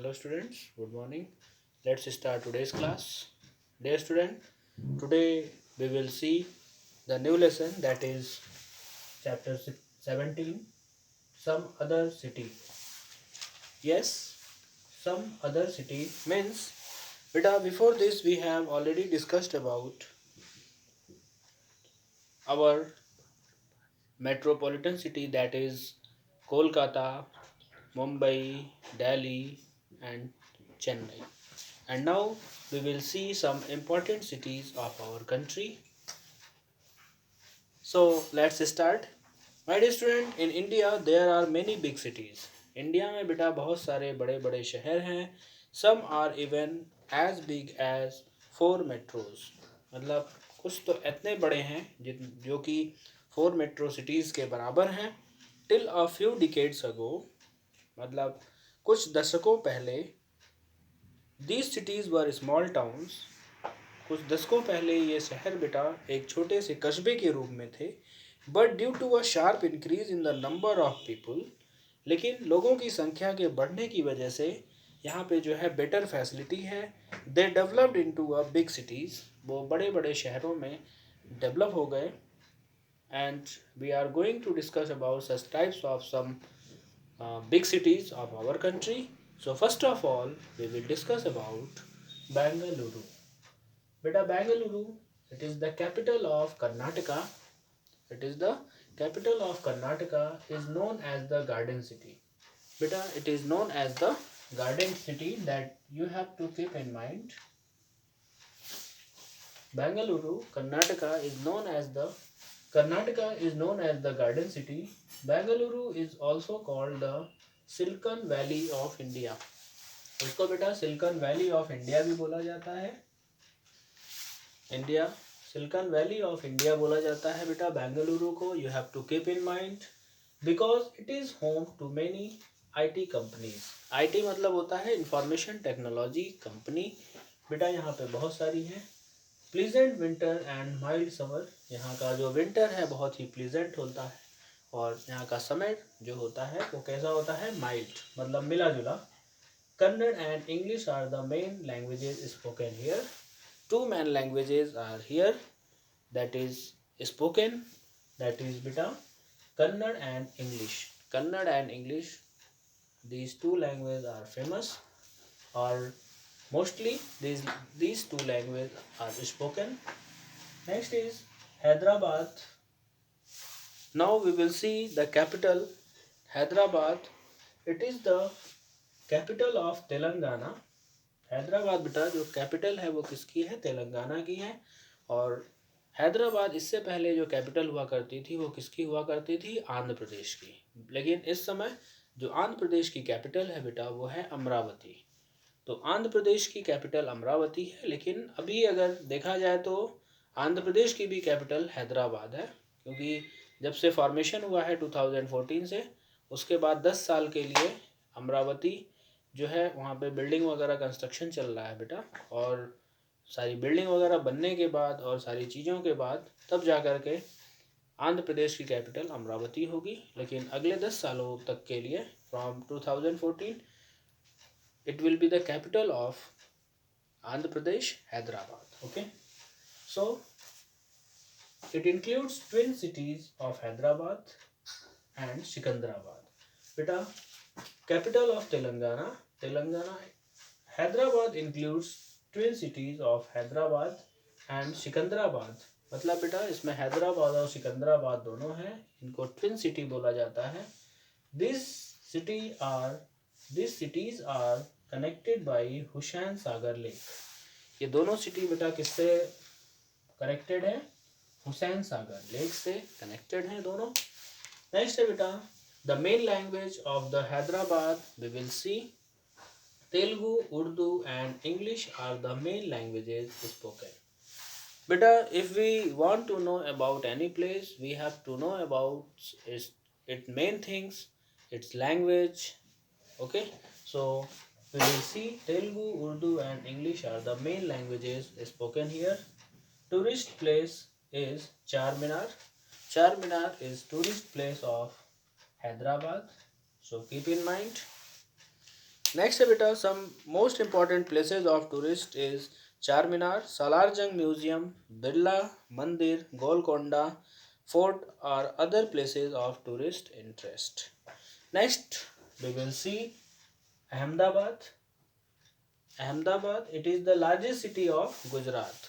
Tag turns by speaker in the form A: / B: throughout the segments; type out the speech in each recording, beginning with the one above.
A: Hello students, good morning. Let's start today's class. Dear student, today we will see the new lesson, that is chapter 17, some other city. Yes, some other city means, beta, before this we have already discussed about our metropolitan city, that is Kolkata, Mumbai, Delhi and Chennai. And now we will see some important cities of our country. So let's start. My dear student, in India there are many big cities. India में बेटा बहुत सारे बड़े बड़े शहर हैं. Some are even as big as 4 metros. मतलब कुछ तो इतने बड़े हैं जो कि 4 मेट्रो सिटीज़ के बराबर हैं. Till a few decades ago, मतलब कुछ दशकों पहले, these cities were small towns. कुछ दशकों पहले ये शहर बेटा एक छोटे से कस्बे के रूप में थे. But due to a sharp increase in the number of people, लेकिन लोगों की संख्या के बढ़ने की वजह से यहाँ पे जो है बेटर फैसिलिटी है. They developed into a big cities. वो बड़े बड़े शहरों में डेवलप हो गए. And we are going to discuss about such types of some big cities of our country. So first of all, we will discuss about Bangalore. Beta, Bangalore, it is the capital of Karnataka. It is the capital of Karnataka, is known as the Garden City. Beta, it is known as the Garden City, that you have to keep in mind. Bangalore, Karnataka is known as the Garden City. Bangalore is also called the Silicon Valley of India. इसको बेटा silicon Valley of India भी बोला जाता है. India Silicon Valley of India बोला जाता है बेटा बेंगलुरु को. You have to keep in mind because it is home to many IT companies. IT मतलब होता है इंफॉर्मेशन टेक्नोलॉजी कंपनी. बेटा यहाँ पे बहुत सारी हैं. Pleasant winter and mild summer. यहाँ का जो विंटर है बहुत ही प्लीजेंट होता है और यहाँ का समर जो होता है वो कैसा होता है, माइल्ड, मतलब मिला जुला. Kannada and English are the main languages spoken here. Two main languages are here that is spoken, that is beta Kannada and English. Kannada and English, these two languages are famous, or mostly these two languages are spoken. Next is Hyderabad. Now we will see the capital, Hyderabad. It is the capital of Telangana. Hyderabad बेटा जो capital है वो किसकी है, तेलंगाना की है. और हैदराबाद इससे पहले जो कैपिटल हुआ करती थी वो किसकी हुआ करती थी, आंध्र प्रदेश की. लेकिन इस समय जो आंध्र प्रदेश की कैपिटल है बेटा वो है अमरावती. तो आंध्र प्रदेश की कैपिटल अमरावती है, लेकिन अभी अगर देखा जाए तो आंध्र प्रदेश की भी कैपिटल हैदराबाद है, क्योंकि जब से फॉर्मेशन हुआ है 2014 से, उसके बाद 10 साल के लिए अमरावती जो है वहाँ पे बिल्डिंग वगैरह कंस्ट्रक्शन चल रहा है बेटा. और सारी बिल्डिंग वगैरह बनने के बाद और सारी चीज़ों के बाद तब जा कर के आंध्र प्रदेश की कैपिटल अमरावती होगी. लेकिन अगले 10 सालों तक के लिए from 2014 it will be the capital of Andhra Pradesh, Hyderabad. Okay, so it includes twin cities of Hyderabad and Sikandrabad. Beta, capital of Telangana. Hyderabad includes twin cities of Hyderabad and Sikandrabad. मतलब बेटा इसमें हैदराबाद और सिकंदराबाद दोनों हैं, इनको twin city बोला जाता है. These cities are connected by Hussain Sagar lake. ये दोनों सिटी बेटा किससे कनेक्टेड है, हुसैन सागर लेक से कनेक्टेड हैं दोनों. नेक्स्ट है बेटा the main language of the Hyderabad. We will see Telugu, Urdu and English are the main languages spoken. Beta, if we want to know about any place, we have to know about its main things, its language. Okay, so we will see Telugu, Urdu and English are the main languages spoken here. Tourist place is Charminar. Charminar is tourist place of Hyderabad, so keep in mind. Next है बेटा some most important places of tourist is Char Minar, Salar Jung museum, Birla Mandir, Golconda fort और other places of tourist interest. Next we will see Ahmedabad. Ahmedabad, it is the largest city of Gujarat.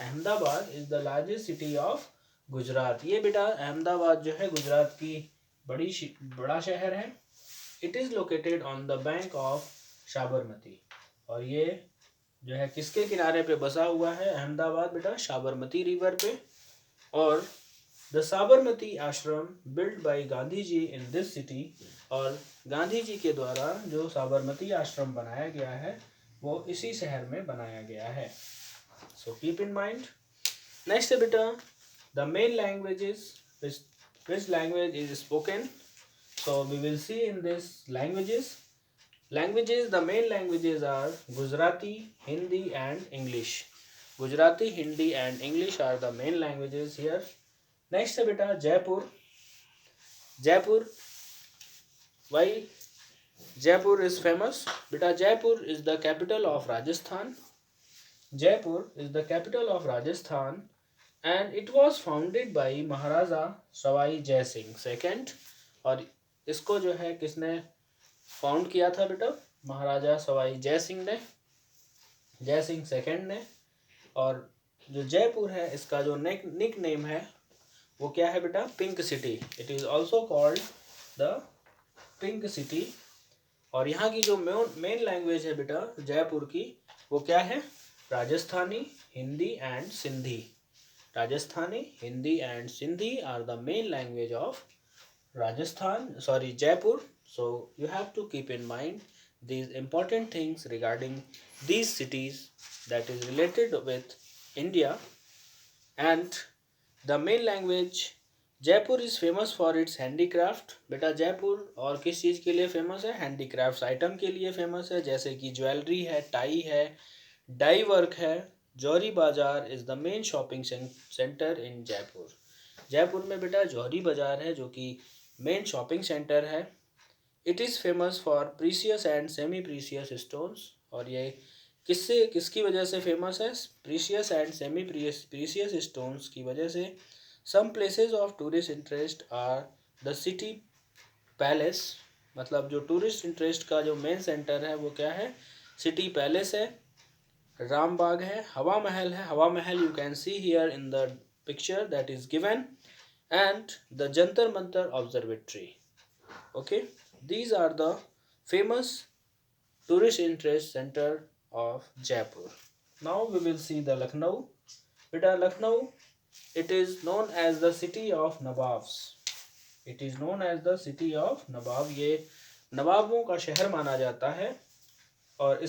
A: Ahmedabad is the largest city of Gujarat. ये बेटा अहमदाबाद जो है गुजरात की बड़ा शहर है. It is located on the bank of Sabarmati. और ये जो है किसके किनारे पे बसा हुआ है अहमदाबाद बेटा? साबरमती रिवर पे. और the Sabarmati Ashram build by Gandhi ji in this city. और गांधी जी के द्वारा जो साबरमती आश्रम बनाया गया है वो इसी शहर में बनाया गया है. So keep in mind. Next है बेटा the main languages which language is spoken. So we will see in this languages. The main languages are Gujarati, Hindi and English. Gujarati, Hindi and English are the main languages here. Next है बेटा Jaipur. Why Jaipur is famous? बेटा Jaipur is the capital of Rajasthan. Jaipur is the capital of Rajasthan and it was founded by Maharaja Sawai Jai Singh second. और इसको जो है किसने found किया था बेटा? महाराजा सवाई जय सिंह सेकेंड ने. और जो जयपुर है इसका जो निक नेम है वो क्या है बेटा? Pink city. It is also called the pink city. और यहाँ की जो मेन लैंग्वेज है बेटा जयपुर की वो क्या है? Rajasthani, Hindi and Sindhi. Rajasthani, Hindi and Sindhi are the main language of Jaipur. So you have to keep in mind these important things regarding these cities that is related with India. And the main language, Jaipur is famous for its handicraft. बेटा जयपुर और किस चीज़ के लिए famous है? Handicraft item के लिए famous है, जैसे कि ज्वेलरी है, टाई है, डाई वर्क है. Johari Bazaar is the main shopping centre in Jaipur. Jaipur में बेटा जौहरी बाजार है जो कि मेन शॉपिंग सेंटर है. It is famous for precious and semi precious stones. और ये किसकी वजह से फेमस है? Precious and semi precious stones की वजह से. Some places of tourist interest are the city palace. मतलब जो टूरिस्ट इंटरेस्ट का जो मेन सेंटर है वो क्या है? सिटी पैलेस है, रामबाग है, हवा महल है. हवा महल you can see here in the picture that is given. And the Jantar Mantar Observatory. Okay, these are the famous tourist interest center of Jaipur. Now we will see the Lucknow. Beta Lucknow, it is known as the city of Nawabs. It is known as the city of Nawab. ये नवाबों का शहर माना जाता है. और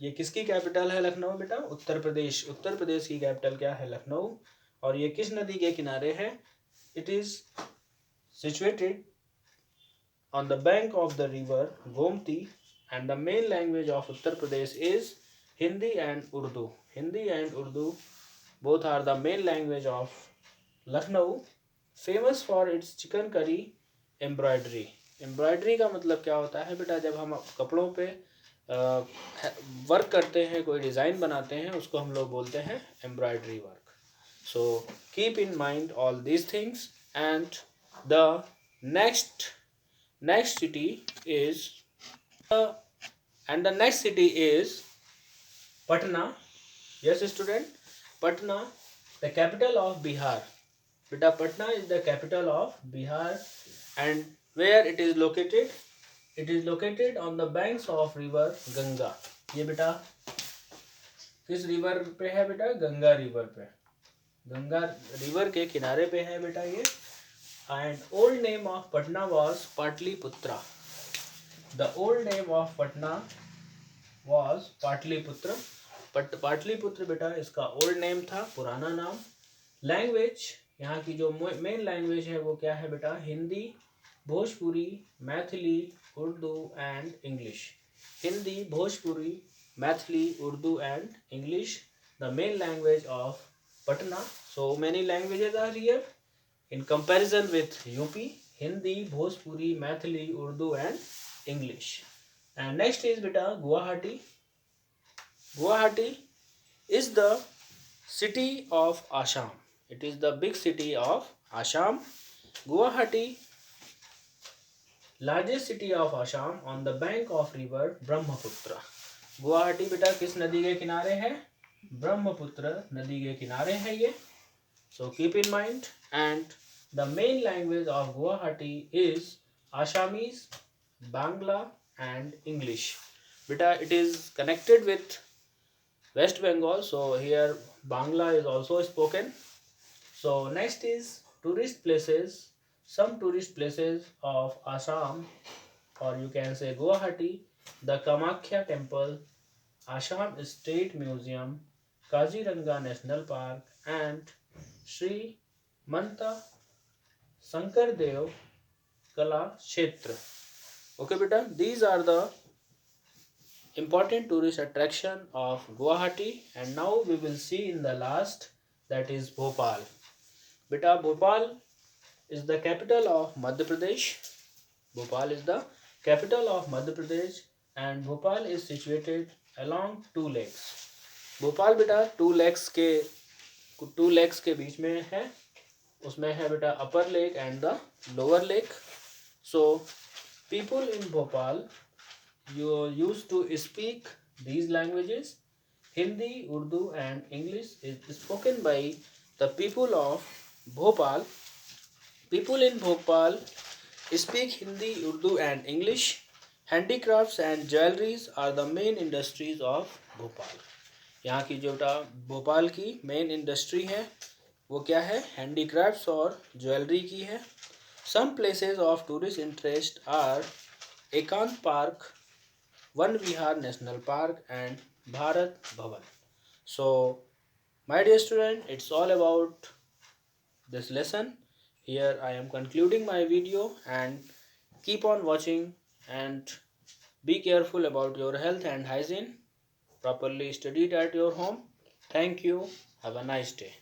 A: ये किसकी capital है लखनऊ बेटा? उत्तर प्रदेश की कैपिटल क्या है? लखनऊ. और ये किस नदी के किनारे है? It is situated on the bank of the river Gomti and the main language of Uttar Pradesh is Hindi and Urdu. Hindi and Urdu both are the main language of Lucknow. Famous for its chicken curry embroidery. Embroidery का मतलब क्या होता है बेटा? जब हम कपड़ों पे वर्क करते हैं, कोई डिज़ाइन बनाते हैं, उसको हम लोग बोलते हैं embroidery work. So keep in mind all these things. And the next city is Patna. Yes student, Patna, the capital of Bihar. Beta Patna is the capital of Bihar. And where it is located? It is located on the banks of river Ganga. ये बेटा किस river पे है बेटा? Ganga river पे. Ganga river के किनारे पे है बेटा ये. And old name of Patna was Pataliputra. The old name of Patna was Pataliputra. Pataliputra बेटा इसका ओल्ड नेम था, पुराना नाम. लैंग्वेज, यहाँ की जो मेन लैंग्वेज है वो क्या है बेटा? Hindi, Bhojpuri, Maithili, Urdu and English. Hindi, Bhojpuri, Maithili, Urdu and English the main language of Patna. So many languages are here in comparison with UP. Hindi, Bhojpuri, Maithili, Urdu and English. And next is beta Guwahati. Guwahati is the city of Assam. It is the big city of Assam. Guwahati, largest city of Assam on the bank of river Brahmaputra. Guwahati बेटा किस नदी के किनारे है? ब्रह्मपुत्र नदी के किनारे है ये. So keep in mind. And the main language of Guwahati is Assamese, Bangla and English. Beta it is connected with West Bengal, so here Bangla is also spoken. So next is tourist places. Some tourist places of Assam, or you can say Guwahati, the Kamakhya Temple, Assam State Museum, Kaziranga National Park, and Sri Manta Sankardev Kala Kshetra. Okay, beta, these are the important tourist attraction of Guwahati, and now we will see in the last, that is Bhopal. Beta, Bhopal is the capital of Madhya Pradesh. Bhopal is the capital of Madhya Pradesh, and Bhopal is situated along two lakes. Bhopal बेटा to lakes के बीच में है. उसमें है बेटा अपर lake and the lower lake. So people in Bhopal you used to speak these languages. Hindi, Urdu and English is spoken by the people of Bhopal. People in Bhopal speak Hindi, Urdu and English. Handicrafts and jewelries are the main industries of Bhopal. यहाँ की जो भोपाल की main industry है वो क्या है? Handicrafts और jewellery की है. Some places of tourist interest are Ekant park, Van Vihar national park and Bharat Bhavan. So my dear student, it's all about this lesson. Here I am concluding my video, and keep on watching and be careful about your health and hygiene. Properly studied at your home. Thank you. Have a nice day.